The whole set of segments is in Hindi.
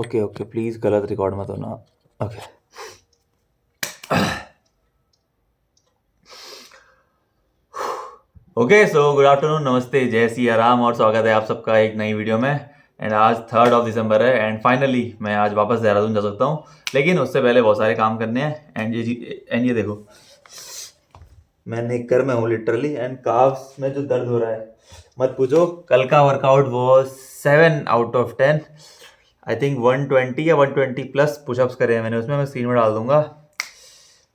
ओके ओके प्लीज़ गलत रिकॉर्ड मत होना। Okay okay so good afternoon, नमस्ते, जय सिया राम और स्वागत है आप सबका एक नई वीडियो में। एंड आज 3 दिसंबर है एंड फाइनली मैं आज वापस देहरादून जा सकता हूँ, लेकिन उससे पहले बहुत सारे काम करने हैं। एंड ये देखो मैं निक्कर में हूँ लिटरली, एंड काफ्स में जो दर्द हो रहा है मत पूछो। कल का वर्कआउट वो 7 आउट ऑफ 10, आई थिंक 120 या 120 प्लस पुशअप्स करे हैं मैंने, उसमें मैं स्क्रीन में डाल दूंगा।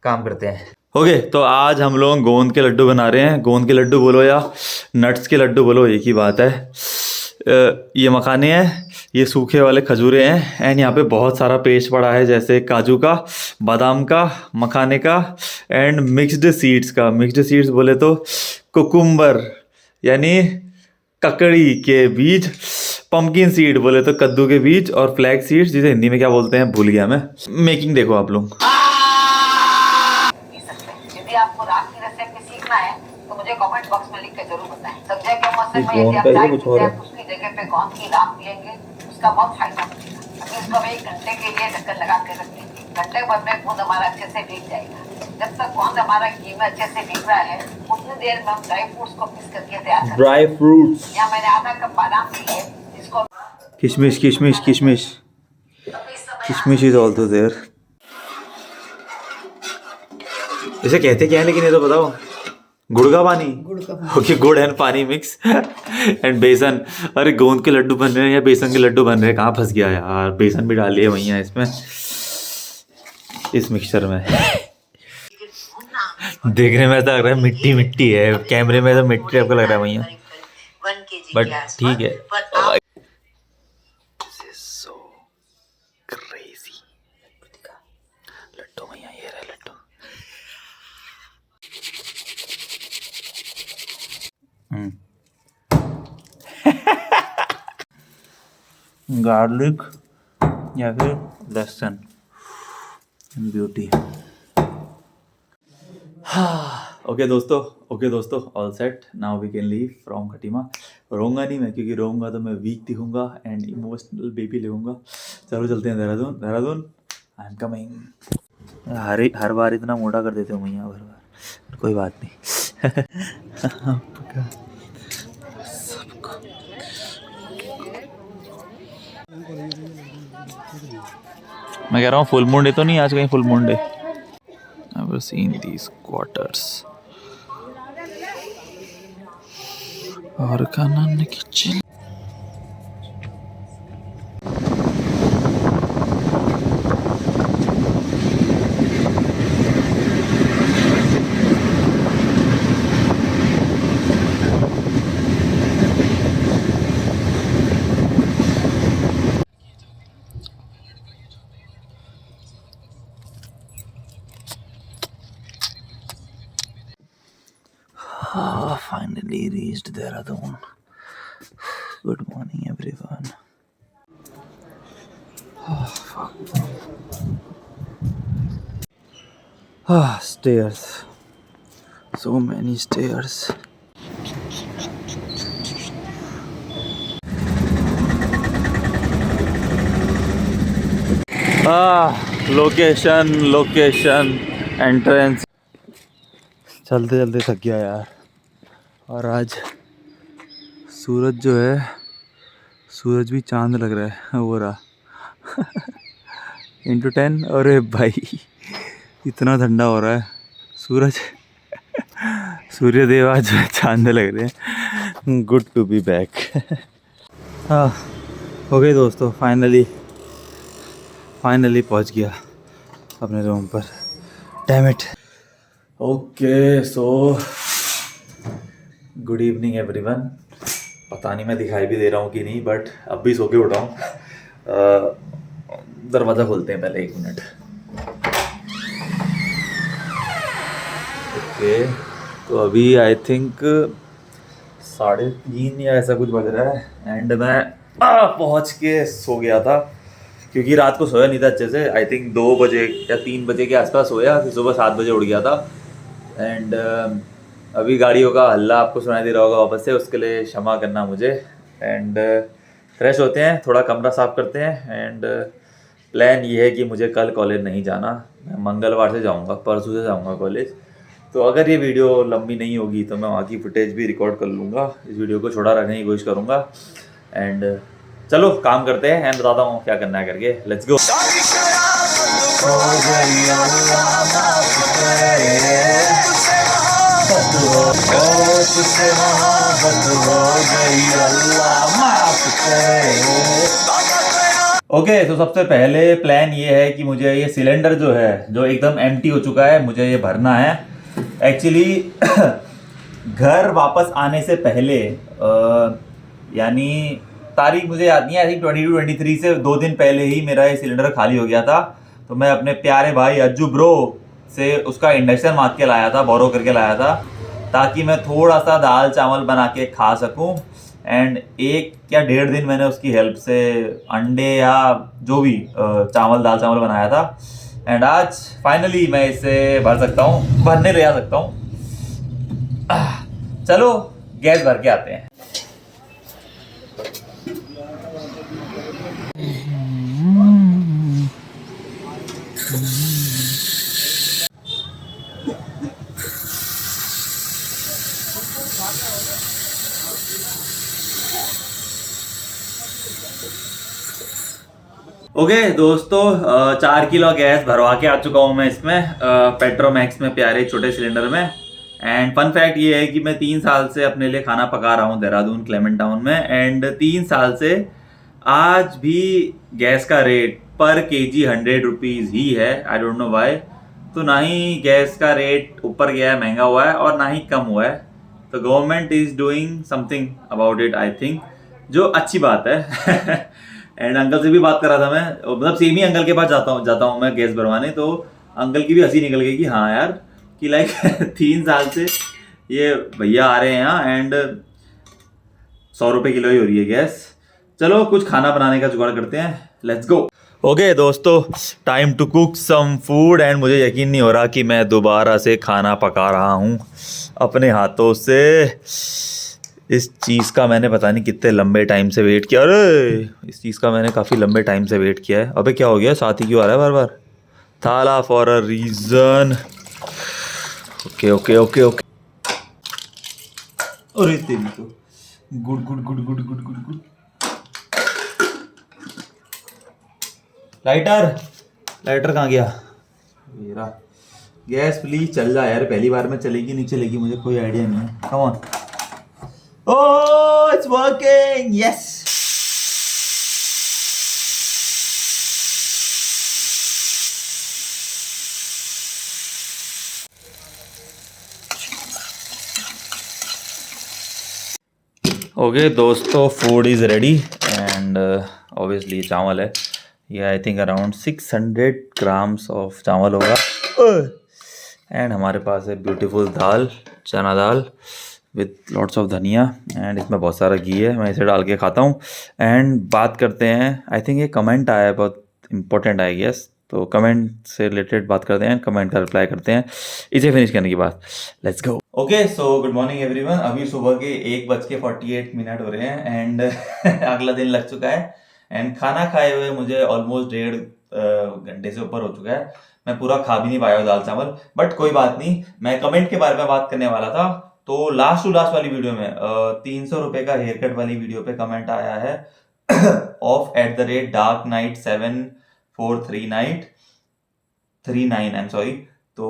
काम करते हैं। ओके तो आज हम लोग गोंद के लड्डू बना रहे हैं। गोंद के लड्डू बोलो या नट्स के लड्डू बोलो, एक ही बात है। ये मखाने हैं, ये सूखे वाले खजूरे हैं, एंड यहाँ पे बहुत सारा पेस्ट पड़ा है, जैसे काजू का, बादाम का, मखाने का एंड मिक्स्ड सीड्स का। मिक्स्ड सीड्स बोले तो कुकुम्बर यानी ककड़ी के बीज, पंपकिन सीड बोले तो कद्दू के बीज, और फ्लैग सीड्स जिसे हिंदी में क्या बोलते हैं भूल गया मैं। मेकिंग देखो आप लोग। यदि आपको रात की रेसिपी सीखना है तो मुझे कमेंट बॉक्स में लिख के जरूर बताएं। सब्जी के मौसम में यदि आप चाय पीते हैं तो उसकी जगह पे कौन की रात पिएंगे, उसका बहुत फायदा मिलेगा। अभी इसको हम 1 घंटे के लिए ढक्कन लगा के रख देंगे। घंटे भर में गोंद हमारा अच्छे से भीग जाएगा। जब तक गोंद हमारा घी में अच्छे से भीग रहा है उतनी देर में हम ड्राई फ्रूट्स को पीस करके तैयार करेंगे। ड्राई फ्रूट्स या मैंने आधा कप बादाम लिए, जिसको किशमिश किशमिश किशमिश किशमिश इज ऑल्सो देयर। इसे कहते क्या है लेकिन ये तो बताओ। गुड़ का पानी, ओके, गुड़ एंड पानी मिक्स एंड बेसन। अरे गोंद के लड्डू बन रहे हैं या बेसन के लड्डू बन रहे हैं, कहाँ फंस गया यार। बेसन भी डाल लिया भैया इसमें, इस मिक्सचर में। देखने में ऐसा लग रहा है मिट्टी मिट्टी है, कैमरे में तो मिट्टी आपको लग रहा है भैया, बट ठीक है। लड्डू भैया, ये रहे लड्डू। गार्लिक या फिर लहसुन, ब्यूटी। ओके दोस्तों all set, now we can leave from Khatima. रोऊंगा नहीं मैं, क्योंकि रोऊंगा तो मैं वीक दिखूंगा एंड इमोशनल बेबी लगूंगा। चलो चलते हैं देहरादून। I am coming. हर बार इतना मोटा कर देते हो भैया, हर बार। कोई बात नहीं। मैं कह रहा हूँ फुल मून डे तो नहीं आज, कहीं full moon day. Never seen these quarters. और खाना kitchen. Finally reached Dehradun. Good morning, everyone. Stairs. So many stairs. Location entrance. चलते चलते थक गया यार। और आज सूरज जो है, सूरज भी चांद लग रहा है, वो रहा। इंटू 10। अरे भाई इतना ठंडा हो रहा है। सूरज सूर्यदेव आज चांद लग रहे हैं। Good to be back. हाँ ओके दोस्तों, फाइनली पहुंच गया अपने रूम पर। Damn it. Okay so good evening everyone. पता नहीं मैं दिखाई भी दे रहा हूँ कि नहीं, बट अब भी सो के उठा हूँ। दरवाज़ा खोलते हैं पहले, 1 मिनट। ओके तो अभी आई थिंक 3:30 या ऐसा कुछ बज रहा है, एंड मैं पहुँच के सो गया था, क्योंकि रात को सोया नहीं था अच्छे से। आई थिंक 2 बजे या 3 बजे के आसपास सोया, फिर सुबह 7 बजे उठ गया था। एंड अभी गाड़ियों का हल्ला आपको सुनाई दे रहा होगा वापस से, उसके लिए क्षमा करना मुझे। एंड फ्रेश होते हैं, थोड़ा कमरा साफ़ करते हैं, एंड प्लान ये है कि मुझे कल कॉलेज नहीं जाना, मैं मंगलवार से जाऊंगा, परसों से जाऊंगा कॉलेज। तो अगर ये वीडियो लंबी नहीं होगी तो मैं वहाँ की फुटेज भी रिकॉर्ड कर लूँगा, इस वीडियो को छोटा रखने की कोशिश करूँगा। एंड चलो काम करते हैं एंड बताता हूँ क्या करना है करके, लेट्स गो। ओके तो सबसे पहले प्लान ये है कि मुझे ये सिलेंडर जो है, जो एकदम एम्प्टी हो चुका है, मुझे ये भरना है। एक्चुअली घर वापस आने से पहले यानी तारीख मुझे याद नहीं है, आई थिंक 22-23 से 2 दिन पहले ही मेरा ये सिलेंडर खाली हो गया था। तो मैं अपने प्यारे भाई अज्जू ब्रो से उसका इंडक्शन मांग के लाया था, बोरो करके लाया था, ताकि मैं थोड़ा सा दाल चावल बना के खा सकूं। एंड 1 या 1.5 दिन मैंने उसकी हेल्प से अंडे या जो भी दाल चावल बनाया था। एंड आज फाइनली मैं इसे भरने ले आ सकता हूँ। चलो गैस भर के आते हैं। ओके दोस्तों, 4 किलो गैस भरवा के आ चुका हूँ मैं इसमें, पेट्रोमैक्स में, प्यारे छोटे सिलेंडर में। एंड फन फैक्ट ये है कि मैं 3 साल से अपने लिए खाना पका रहा हूँ देहरादून क्लेमेंट टाउन में। एंड 3 साल से आज भी गैस का रेट पर केजी 100 रुपीज़ ही है। I don't know why. तो ना ही गैस का रेट ऊपर गया है, महंगा हुआ है, और ना ही कम हुआ है। तो government is doing something about it, I think, जो अच्छी बात है। एंड अंकल से भी बात करा था मैं, मतलब सेम ही अंकल के पास जाता हूँ मैं गैस भरवाने। तो अंकल की भी हंसी निकल गई कि हाँ यार, कि लाइक 3 साल से ये भैया आ रहे हैं यहाँ एंड 100 रुपये किलो ही हो रही है गैस। चलो कुछ खाना बनाने का जुगाड़ करते हैं, लेट्स गो। ओके दोस्तों, time to cook some food. And मुझे यकीन नहीं हो रहा कि मैं दोबारा से खाना पका रहा हूँ अपने हाथों से। इस चीज़ का मैंने पता नहीं कितने लंबे टाइम से वेट किया। अरे इस चीज़ का मैंने काफ़ी लंबे टाइम से वेट किया है। अबे क्या हो गया, साथ ही क्यों आ रहा है बार बार? थाला for a reason. Okay okay okay okay. अरे तेरी तो good good good good good good good. Lighter कहाँ गया मेरा? गैस प्लीज चल जा यार, पहली बार में चलेगी नहीं चलेगी मुझे कोई आइडिया नहीं है। Come on. Oh it's working, yes. Okay दोस्तों, food is ready and obviously चावल है ये। I think around 600 grams of chawal होगा। एंड हमारे पास है beautiful dal, chana dal with lots of dhaniya. And इसमें बहुत सारा घी है, मैं इसे डाल के खाता हूँ। एंड बात करते हैं, आई थिंक ये कमेंट आया है बहुत इंपॉर्टेंट आई गेस, तो कमेंट से रिलेटेड बात करते हैं, कमेंट का रिप्लाई करते हैं इसे फिनिश करने के बाद। Let's go. Okay so good morning everyone. अभी सुबह के 1:48 हो रहे हैं एंड अगला दिन लग चुका है। एंड खाना खाए हुए मुझे ऑलमोस्ट 1.5 घंटे से ऊपर हो चुका है। मैं पूरा खा भी नहीं पाया हूँ दाल चावल, बट कोई बात नहीं। मैं कमेंट के बारे में बात करने वाला था। तो लास्ट टू लास्ट वाली वीडियो में 300 रुपये का हेयर कट वाली वीडियो पे कमेंट आया है of @darknight7439 I am sorry. तो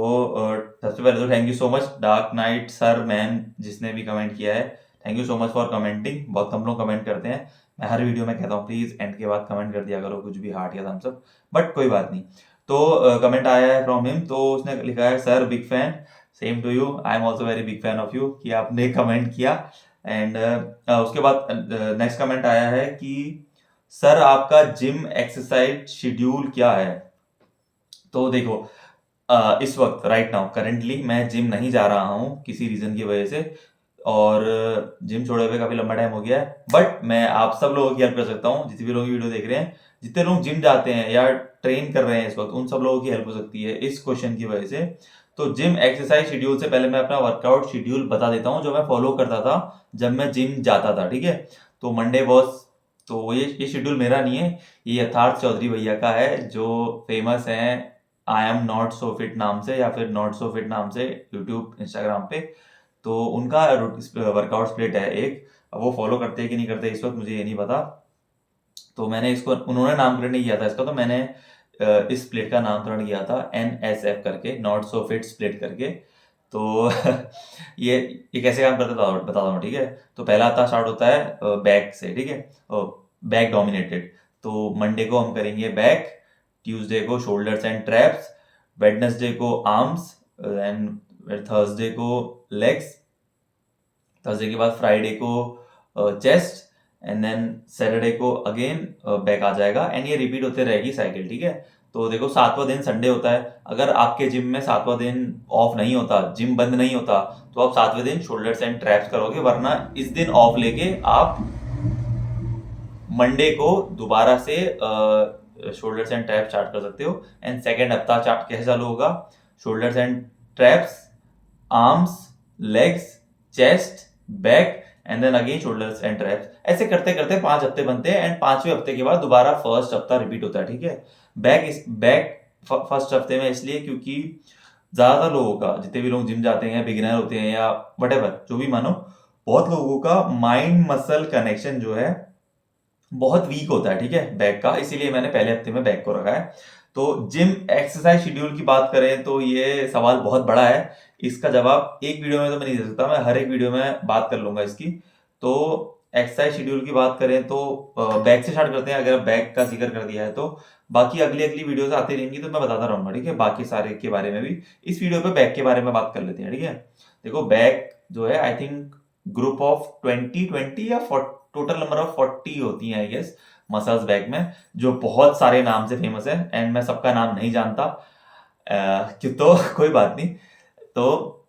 सबसे पहले तो thank you so much dark night sir ma'am, जिसने भी कमेंट किया है। Thank you so much for commenting. बहुत कम लोग कमेंट करते हैं, मैं हर वीडियो में कहता हूँ प्लीज एंड के बाद कमेंट कर दिया करो कुछ भी, हार्ट या थम्स अप, बट कोई बात नहीं। तो कमेंट आया है फ्रॉम हिम, तो उसने लिखा है sir big fan, same to you, I am also very big fan of you कि आपने कमेंट किया। एंड उसके बाद नेक्स्ट कमेंट आया है कि सर आपका जिम एक्सरसाइज शेड्यूल क्या है? तो देखो इस वक्त राइट नाउ करेंटली मैं जिम नहीं जा रहा हूँ किसी रीज़न की वजह से, और जिम छोड़े हुए काफ़ी लंबा टाइम हो गया है। बट मैं आप सब लोगों की हेल्प कर सकता हूँ, जितने भी लोग वीडियो देख रहे हैं, जितने लोग जिम जाते हैं या ट्रेन कर रहे हैं इस वक्त, उन सब लोगों की हेल्प हो सकती है इस क्वेश्चन की वजह से। तो जिम एक्सरसाइज शेड्यूल से पहले मैं अपना वर्कआउट शेड्यूल बता देता हूँ जो मैं फॉलो करता था जब मैं जिम जाता था, ठीक है? तो मंडे वॉज तो ये शेड्यूल मेरा नहीं है, ये यथार्थ चौधरी भैया का है, जो फेमस हैं I am not so fit नाम से या फिर नॉट सो फिट नाम से यूट्यूब इंस्टाग्राम पे। तो उनका वर्कआउट स्प्लिट है एक, अब वो फॉलो करते हैं कि नहीं करते इस वक्त मुझे ये नहीं पता। तो मैंने इसको, उन्होंने नामकरण नहीं किया था इसका, तो मैंने इस स्प्लिट का नामकरण किया था NSF करके, नॉट सो फिट स्प्लिट करके। तो ये कैसे काम करता था बताता हूँ, ठीक है। तो पहला हफ्ता स्टार्ट होता है बैक से, ठीक है, बैक डोमिनेटेड। तो मंडे को हम करेंगे बैक, ट्यूसडे को शोल्डर्स एंड ट्रैप्स, वेडनेसडे को आर्म्स, एंड थर्सडे को लेग्स, थर्सडे के बाद फ्राइडे को चेस्ट, एंड देन सैटरडे को अगेन बैक आ जाएगा, एंड ये रिपीट होते रहेगी साइकिल, ठीक है। तो देखो 7वां दिन संडे होता है, अगर आपके जिम में 7वां दिन ऑफ नहीं होता, जिम बंद नहीं होता, तो आप 7वें दिन शोल्डर्स एंड ट्रैप्स करोगे, वरना इस दिन ऑफ लेके आप मंडे को दोबारा से शोल्डर्स एंड ट्रैप्स स्टार्ट कर सकते हो। एंड सेकेंड हफ्ता चार्ट कैसे चालू होगा, shoulders and traps, arms, legs, chest, back, and then again shoulders and traps. ऐसे करते करते 5 हफ्ते बनते हैं, एंड 5वें हफ्ते के बाद दोबारा फर्स्ट हफ्ता रिपीट होता है, ठीक है। बैक फर्स्ट हफ्ते में इसलिए क्योंकि ज्यादातर लोगों का, जितने भी लोग जिम जाते हैं, बिगिनर होते हैं या वटेवर जो भी मानो, बहुत लोगों का माइंड मसल कनेक्शन जो है बहुत वीक होता है, ठीक है, बैक का, इसीलिए मैंने पहले हफ्ते में बैक को रखा है। तो जिम एक्सरसाइज शेड्यूल की बात करें तो ये सवाल बहुत बड़ा है, इसका जवाब एक वीडियो में तो मैं नहीं दे सकता, मैं हर एक वीडियो में बात कर लूंगा इसकी। तो एक्सरसाइज शेड्यूल की बात करें तो बैक से स्टार्ट करते हैं, अगर बैक का जिक्र कर दिया है तो बाकी अगली अगली वीडियोस आती रहेंगी तो मैं बताता रहूंगा, ठीक है, बाकी सारे के बारे में भी। इस वीडियो पे बैक के बारे में बात कर लेते हैं, ठीक है। देखो बैक जो है, आई थिंक ग्रुप ऑफ 20 या टोटल नंबर ऑफ 40 होती हैं आई गेस मसल्स बैक में, जो बहुत सारे नाम से फेमस है, एंड मैं सबका नाम नहीं जानता, क्यों, तो कोई बात नहीं। तो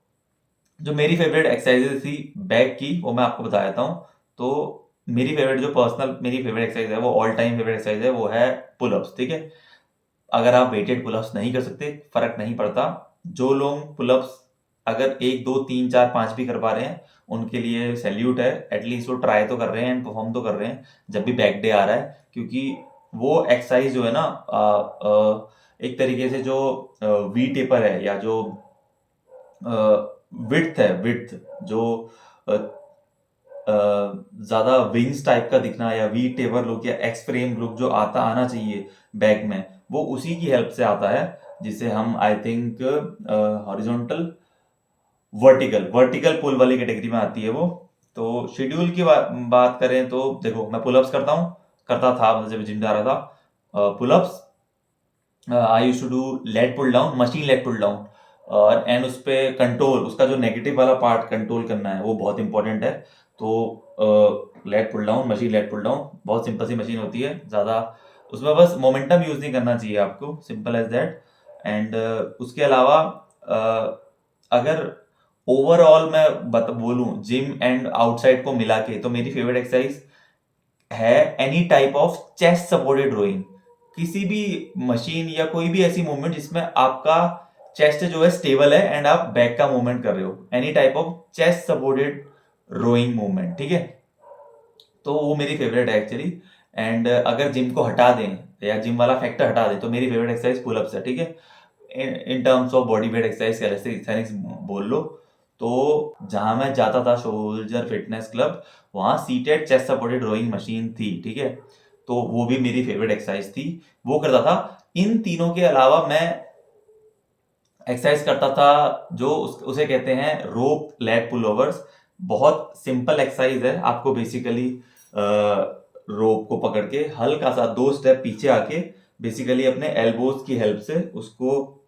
जो मेरी फेवरेट एक्सरसाइजेस थी बैक की वो मैं आपको बता देता हूँ। तो मेरी फेवरेट, जो पर्सनल मेरी फेवरेट एक्सरसाइज है, वो ऑल टाइम फेवरेट एक्सरसाइज है, वो है पुलअप्स, ठीक है। अगर आप वेटेड पुलअप्स नहीं कर सकते, फर्क नहीं पड़ता, जो लोग पुलअप्स अगर 1 2 3 4 5 भी कर पा रहे हैं, उनके लिए सैल्यूट है, एटलीस्ट वो ट्राई तो कर रहे हैं एंड परफॉर्म तो कर रहे हैं जब भी बैक डे आ रहा है, क्योंकि वो एक्सरसाइज जो है ना, एक तरीके से जो वी टेपर है, या जो विड्थ है, विड्थ जो ज्यादा विंग्स टाइप का दिखना, या वी टेपर लुक या एक्स फ्रेम लुक जो आना चाहिए बैक में, वो उसी की हेल्प से आता है, जिसे हम आई थिंक हॉरिजॉन्टल वर्टिकल पुल वाली कैटेगरी में आती है वो। तो शेड्यूल की बात करें तो देखो, मैं पुलअप्स करता था जब जिम जा रहा था, pullups I used to do lat pull down, machine lat pull down, और एंड उस पे कंट्रोल, उसका जो नेगेटिव वाला पार्ट कंट्रोल करना है वो बहुत इंपॉर्टेंट है। तो lat pull down, machine lat pull down, बहुत सिंपल सी मशीन होती है, ज़्यादा उसमें बस मोमेंटम यूज नहीं करना चाहिए आपको, सिंपल एज दैट। एंड उसके अलावा अगर ओवरऑल मैं बोलूं जिम एंड आउटसाइड को मिला के, तो मेरी फेवरेट एक्सरसाइज है any type of chest supported rowing, किसी भी मशीन या कोई भी ऐसी मूवमेंट जिसमें आपका चेस्ट जो है स्टेबल है एंड आप बैक का मूवमेंट कर रहे हो, any type of chest supported rowing movement, ठीक है। तो वो मेरी फेवरेट है एक्चुअली। एंड अगर जिम को हटा दें या जिम वाला फैक्टर हटा दें, तो मेरी फेवरेट एक्सरसाइज पुलअप्स है, ठीक है। In terms of body weight exercise, calisthenics बोल लो, तो जहां मैं जाता था सोल्जर फिटनेस क्लब, वहां seated chest supported rowing machine थी, ठीक है। तो वो भी मेरी फेवरेट एक्सरसाइज थी, वो करता था। इन तीनों के अलावा मैं एक्सरसाइज करता था जो उसे कहते हैं रोप लेग पुलओवर्स। बहुत सिंपल एक्सरसाइज है, आपको बेसिकली रोप को पकड़ के हल्का सा 2 स्टेप पीछे आके बेसिकली अपने एल्बोज की हेल्प से उसको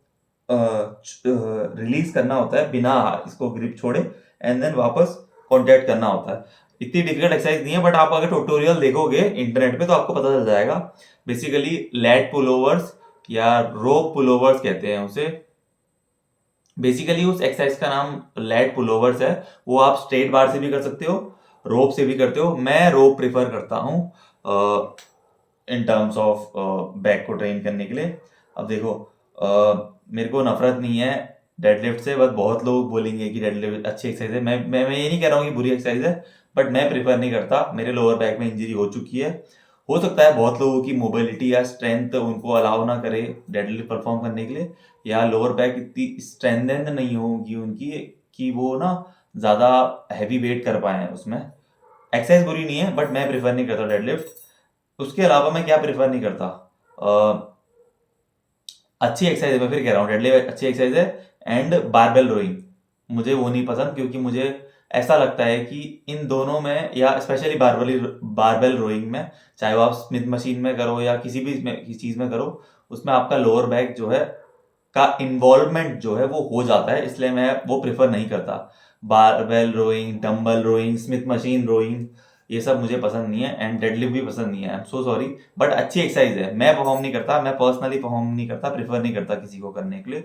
रिलीज करना होता है बिना इसको ग्रिप छोड़े, एंड देन वापस कॉन्टैक्ट करना होता है। इतनी डिफिकल्ट एक्सरसाइज नहीं है, बट आप अगर ट्यूटोरियल देखोगे इंटरनेट पे तो आपको पता चल जाएगा। बेसिकली लैट पुलओवर्स या रोप पुलओवर्स कहते हैं उसे। बेसिकली उस एक्सरसाइज का नाम लैट पुलओवर्स है, वो आप स्ट्रेट बार से भी कर सकते हो, रोप से भी करते हो। मैं रोप प्रेफर करता हूँ इन टर्म्स ऑफ बैक को ट्रेन करने के लिए। अब देखो, मेरे को नफरत नहीं है डेडलिफ्ट से, बस बहुत लोग बोलेंगे कि डेडलिफ्ट अच्छी एक्सरसाइज है। मैं ये नहीं कह रहा हूँ कि बुरी एक्सरसाइज है, बट मैं प्रेफर नहीं करता, मेरे लोअर बैक में इंजरी हो चुकी है, हो सकता है बहुत लोगों की मोबिलिटी या स्ट्रेंथ उनको अलाउ ना करे डेडलिफ्ट परफॉर्म करने के लिए, या लोअर बैक इतनी स्ट्रेंथेंड नहीं होगी उनकी कि वो ना ज़्यादा हैवी वेट कर पाए उसमें। एक्सरसाइज बुरी नहीं है, बट मैं प्रेफर नहीं करता डेडलिफ्ट। उसके अलावा मैं क्या प्रेफर नहीं करता, अच्छी एक्सरसाइज है, मैं फिर कह रहा हूँ डेडलिफ्ट अच्छी एक्सरसाइज है, एंड बारबेल रोइंग मुझे वो नहीं पसंद, क्योंकि मुझे ऐसा लगता है कि इन दोनों में, या स्पेशली बारबेल रोइंग में, चाहे वो आप स्मिथ मशीन में करो या किसी भी किसी चीज़ में करो, उसमें आपका लोअर बैक जो है का इन्वॉल्वमेंट जो है वो हो जाता है, इसलिए मैं वो प्रेफर नहीं करता। Barbell rowing, dumbbell rowing, Smith machine rowing, ये सब मुझे पसंद नहीं है, एंड डेडलिफ्ट भी पसंद नहीं है। I am so sorry, but अच्छी एक्सरसाइज है। मैं परफॉर्म नहीं करता, मैं पर्सनली परफॉर्म नहीं करता, प्रेफर नहीं करता किसी को करने के लिए।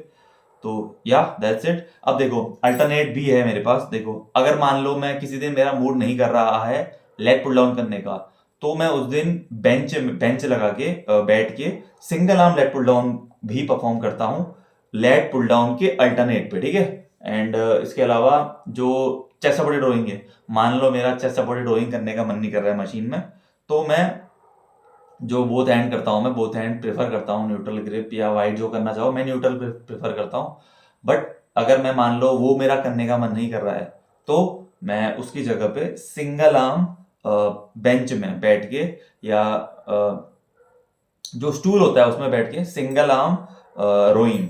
तो या दैट्स इट। अब देखो अल्टरनेट भी है मेरे पास। देखो अगर मान लो मैं किसी दिन मेरा मूड नहीं कर रहा है लेग पुल डाउन करने का, तो मैं उस दिन बेंच लगा के बैठ के single arm lat pull down भी परफॉर्म करता हूँ, लेग पुल डाउन के अल्टरनेट पे, ठीक है। एंड इसके अलावा जो चेस्ट सपोर्टेड रोइंग है, मान लो मेरा चेस्ट सपोर्टेड रोइंग करने का मन नहीं कर रहा है मशीन में, तो मैं जो बोथ हैंड करता हूँ, मैं बोथ हैंड प्रेफर करता हूँ, न्यूट्रल ग्रिप या वाइड जो करना चाहो, मैं न्यूट्रल प्रेफर करता हूँ। बट अगर मैं मान लो वो मेरा करने का मन नहीं कर रहा है, तो मैं उसकी जगह पे सिंगल आर्म बेंच में बैठ के, या जो स्टूल होता है उसमें बैठ के single arm rowing,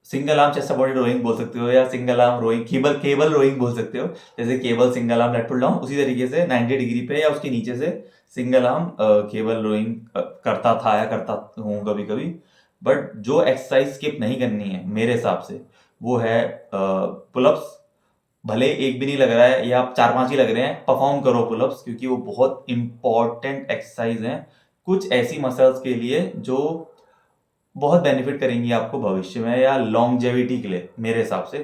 single arm chest supported rowing बोल सकते हो, या single arm rowing, cable rowing बोल सकते हो। जैसे cable single arm lat pull down, उसी तरीके से 90 डिग्री पे या उसके नीचे से सिंगल आर्म केबल रोइंग करता था या करता हूँ कभी कभी। बट जो एक्सरसाइज स्किप नहीं करनी है मेरे हिसाब से, वो है पुलअप्स। भले एक भी नहीं लग रहा है या 4-5 ही लग रहे हैं, परफॉर्म करो पुलअप्स, क्योंकि वो बहुत इंपॉर्टेंट एक्सरसाइज हैं कुछ ऐसी मसल्स के लिए जो बहुत बेनिफिट करेंगी आपको भविष्य में या लॉन्गजेविटी के लिए मेरे हिसाब से।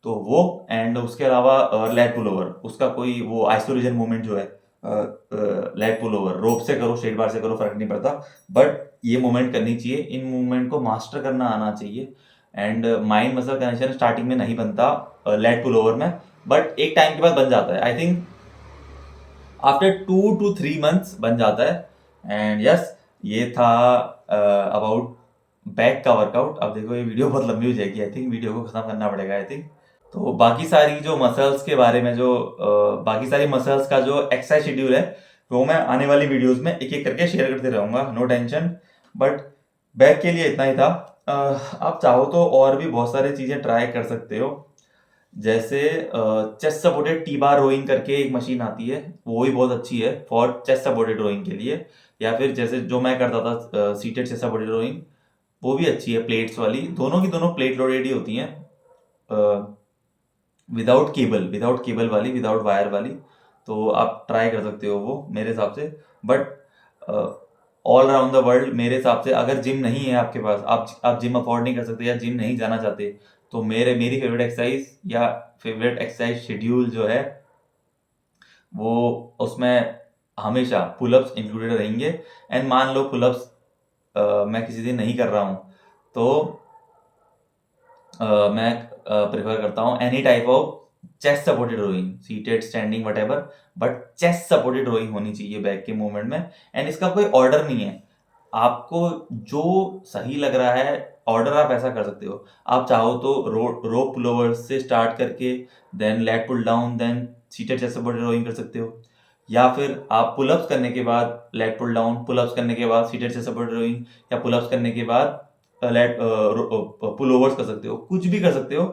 तो वो, एंड उसके अलावा लेग पुल ओवर, उसका कोई वो आइसोलेशन मूवमेंट जो है, लेग पुल ओवर रोप से करो, स्ट्रेट बार से करो, फर्क नहीं पड़ता, बट ये मूवमेंट करनी चाहिए। इन मूवमेंट को मास्टर करना आना चाहिए। And mind muscle connection starting में नहीं बनता लेग पुल ओवर में, बट एक टाइम के बाद बन जाता है। I think after 2 to 3 months बन जाता है। एंड यस, ये था अबाउट बैक का वर्कआउट। अब देखो ये वीडियो बहुत लंबी हो जाएगी, आई थिंक वीडियो को खत्म करना पड़ेगा आई थिंक। तो बाकी सारी जो मसल्स के बारे में, जो बाकी सारी मसल्स का जो एक्सरसाइज शेड्यूल है, वो मैं आने वाली वीडियोस में एक एक करके शेयर करते रहूंगा, नो टेंशन। बट बैक के लिए इतना ही था। आप चाहो तो और भी बहुत सारी चीज़ें ट्राई कर सकते हो, जैसे chest supported T bar rowing करके एक मशीन आती है, वो भी बहुत अच्छी है फॉर चेस्ट सपोर्टेड रोइंग के लिए। या फिर जैसे जो मैं करता था सीटेड चेस्ट सपोर्टेड रोइंग, वो भी अच्छी है प्लेट्स वाली, दोनों की दोनों प्लेट लोडेड ही होती हैं, विदाउट केबल वाली, विदाउट वायर वाली। तो आप ट्राई कर सकते हो वो मेरे हिसाब से। But all around the world मेरे हिसाब से, अगर जिम नहीं है आपके पास, आप जिम अफोर्ड नहीं कर सकते या जिम नहीं जाना चाहते, तो मेरी फेवरेट एक्सरसाइज या फेवरेट एक्सरसाइज शेड्यूल जो है, वो उसमें हमेशा पुलअप्स इंक्लूडेड रहेंगे। एंड मान लो पुलअप्स मैं किसी दिन नहीं कर रहा हूँ, तो मैं प्रेफर करता हूँ any type of chest supported rowing, seated, standing, whatever, but chest supported rowing होनी चाहिए बैक के मूवमेंट में। एंड इसका कोई ऑर्डर नहीं है, आपको जो सही लग रहा है ऑर्डर आप ऐसा कर सकते हो। आप चाहो तो रोप पुलोवर से स्टार्ट करके then lat pull down, then seated chest supported rowing कर सकते हो, या फिर आप पुलअप्स करने के बाद लेट पुल डाउन, पुलअप्स करने के बाद सीटेड चेस्ट सपोर्टेड रोइंग, या पुलअप्स करने के बाद लेट पुल ओवर्स कर सकते हो, कुछ भी कर सकते हो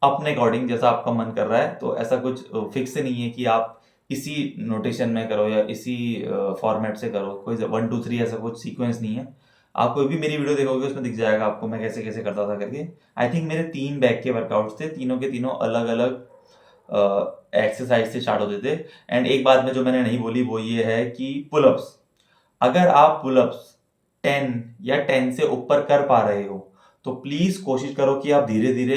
अपने अकॉर्डिंग जैसा आपका मन कर रहा है। तो ऐसा कुछ फिक्स नहीं है कि आप इसी नोटेशन में करो या इसी फॉर्मेट से करो, कोई 1 2 3 ऐसा कुछ सीक्वेंस नहीं है। आप कोई भी मेरी वीडियो देखोगे उसमें दिख जाएगा आपको मैं कैसे कैसे करता था करके। आई थिंक मेरे 3 बैक के वर्कआउट्स थे, तीनों के तीनों अलग अलग एक्सरसाइज से स्टार्ट होते थे। एंड एक बात में जो मैंने नहीं बोली वो ये है कि पुलअप्स, अगर आप पुलअप्स 10 या 10 से ऊपर कर पा रहे हो, तो प्लीज कोशिश करो कि आप धीरे धीरे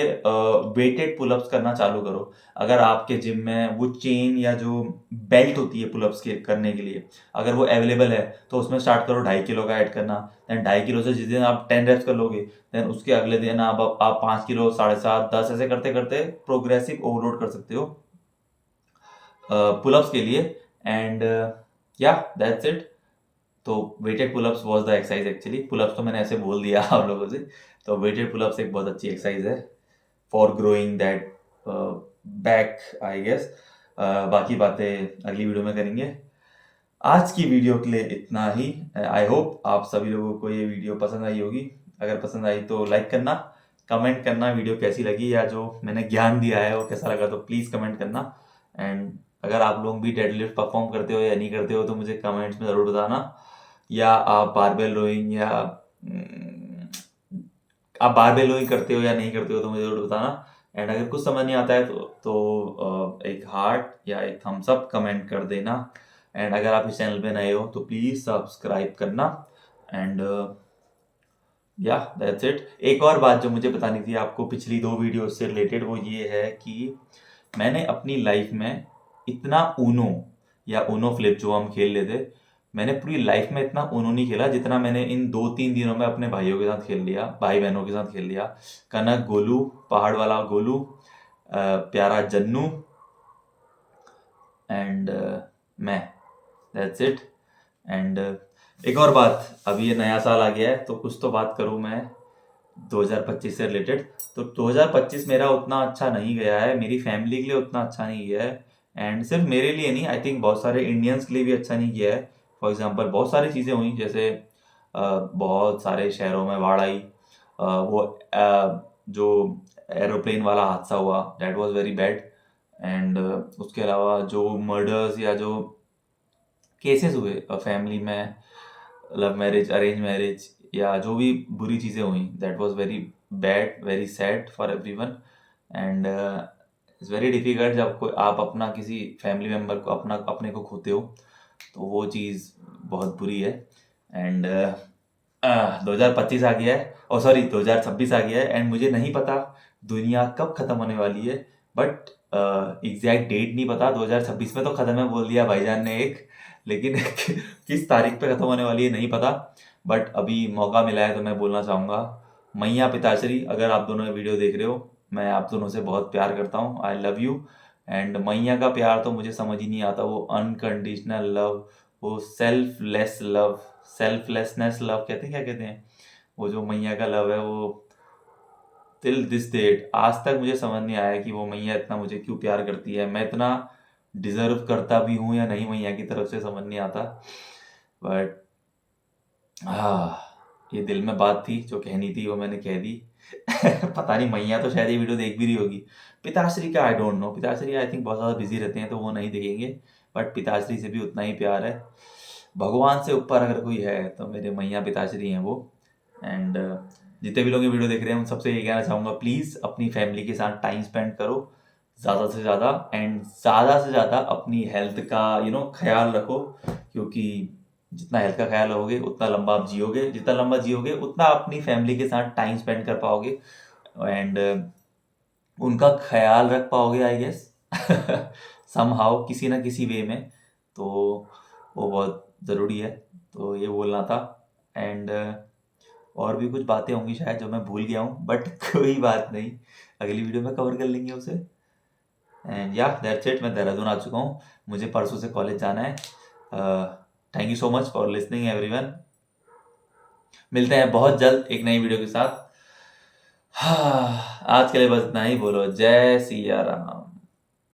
वेटेड पुलअप्स करना चालू करो। अगर आपके जिम में वो चेन या जो बेल्ट होती है पुलअप्स के करने के लिए, अगर वो अवेलेबल है, तो उसमें स्टार्ट करो 2.5 किलो का ऐड करना। देन 2.5 किलो से जिस दिन आप 10 रेप्स कर लोगे, देन उसके अगले दिन आप 5 किलो, 7.5, 10 ऐसे करते करते प्रोग्रेसिव ओवरलोड कर सकते हो पुलअप्स के लिए। एंड या दैट्स इट। तो weighted pullups was the exercise actually. Pullups तो मैंने ऐसे बोल दिया आप लोगों से। तो वेटेड पुलअप्स एक बहुत अच्छी एक्सरसाइज है for growing that back I guess. बाकी बातें अगली वीडियो में करेंगे। आज की वीडियो के लिए इतना ही। आई होप आप सभी लोगों को ये वीडियो पसंद आई होगी। अगर पसंद आई तो लाइक करना, कमेंट करना वीडियो कैसी लगी या जो मैंने ज्ञान दिया है वो कैसा लगा, तो प्लीज़ कमेंट करना। एंड अगर आप लोग भी डेडलिफ्ट परफॉर्म करते हो या नहीं करते हो तो मुझे कमेंट्स में ज़रूर बताना। या आप बारबेल रोइंग या आप बारबेल रोइंग करते हो या नहीं करते हो तो मुझे ज़रूर बताना। एंड अगर कुछ समझ नहीं आता है तो एक हार्ट या एक थम्स अप कमेंट कर देना। एंड अगर आप इस चैनल पे नए हो तो प्लीज़ सब्सक्राइब करना। एंड या दैट्स इट। एक और बात जो मुझे बतानी थी आपको पिछली 2 वीडियो से रिलेटेड, वो ये है कि मैंने अपनी लाइफ में इतना ऊनो या ऊनो फ्लिप जो हम खेल लेते, मैंने पूरी लाइफ में इतना ऊनो नहीं खेला जितना मैंने इन 2-3 दिनों में अपने भाइयों के साथ खेल लिया, भाई बहनों के साथ खेल लिया। कनक, गोलू, पहाड़ वाला गोलू, प्यारा जन्नू एंड मैं, दैट्स इट। एंड एक और बात, अभी ये नया साल आ गया है तो कुछ तो बात करूँ मैं 2025 से रिलेटेड। तो 2025 मेरा उतना अच्छा नहीं गया है, मेरी फैमिली के लिए उतना अच्छा नहीं गया है। एंड सिर्फ मेरे लिए नहीं, आई थिंक बहुत सारे इंडियंस के लिए भी अच्छा नहीं गया है। फॉर एग्जांपल बहुत सारी चीज़ें हुई, जैसे बहुत सारे शहरों में बाढ़ आई, वो जो एरोप्लेन वाला हादसा हुआ that was very bad. And उसके अलावा जो मर्डर्स या जो केसेस हुए फैमिली में, लव मैरिज, अरेंज मैरिज या जो भी बुरी चीज़ें हुई, that was very bad, very sad for everyone. And it's very difficult जब कोई आप अपना किसी फैमिली मेम्बर को अपने को खोते हो, तो वो चीज़ बहुत बुरी है। एंड 2025 आ गया है, और सॉरी 2026 आ गया है एंड मुझे नहीं पता दुनिया कब ख़त्म होने वाली है, बट एग्जैक्ट डेट नहीं पता। 2026 में तो ख़त्म है बोल दिया भाईजान ने एक, लेकिन किस तारीख पे ख़त्म होने वाली है नहीं पता। बट अभी मौका मिला है तो मैं बोलना चाहूँगा, मैया पिताश्री, अगर आप दोनों वीडियो देख रहे हो, मैं आप दोनों से बहुत प्यार करता हूँ, आई लव यू। एंड मैया का प्यार तो मुझे समझ ही नहीं आता, वो अनकंडीशनल लव, वो सेल्फलेस लव, सेल्फलेसनेस लव कहते हैं, क्या कहते हैं, वो जो मैया का लव है, वो टिल दिस डेट आज तक मुझे समझ नहीं आया कि वो मैया इतना मुझे क्यों प्यार करती है। मैं इतना डिजर्व करता भी हूँ या नहीं मैया की तरफ से, समझ नहीं आता। बट हाँ, ये दिल में बात थी जो कहनी थी वो मैंने कह दी। पता नहीं मैया तो शायद ये वीडियो देख भी रही होगी। पिताश्री का आई डोंट नो, पिताश्री आई थिंक बहुत ज़्यादा बिजी रहते हैं तो वो नहीं देखेंगे, बट पिताश्री से भी उतना ही प्यार है। भगवान से ऊपर अगर कोई है तो मेरे मैया पिताश्री हैं वो। एंड जितने भी लोग ये वीडियो देख रहे हैं उन सबसे ये कहना चाहूँगा, प्लीज़ अपनी फैमिली के साथ टाइम स्पेंड करो ज़्यादा से ज़्यादा। एंड ज़्यादा से ज़्यादा अपनी हेल्थ का ख्याल रखो, क्योंकि जितना हेल्थ का ख्याल रखोगे उतना लंबा आप जियोगे, जितना लंबा जियोगे उतना अपनी फैमिली के साथ टाइम स्पेंड कर पाओगे एंड उनका ख्याल रख पाओगे आई गेस समहाउ, किसी ना किसी वे में। तो वो बहुत ज़रूरी है, तो ये बोलना था। एंड और भी कुछ बातें होंगी शायद जो मैं भूल गया हूँ, बट कोई बात नहीं, अगली वीडियो में कवर कर लेंगे उसे। एंड या दैट्स इट, मैं देहरादून आ चुका हूँ, मुझे परसों से कॉलेज जाना है। Thank you so much for listening everyone. मिलते हैं बहुत जल्द एक नई वीडियो के साथ। हाँ, आज के लिए बस इतना ही। बोलो जय सिया राम।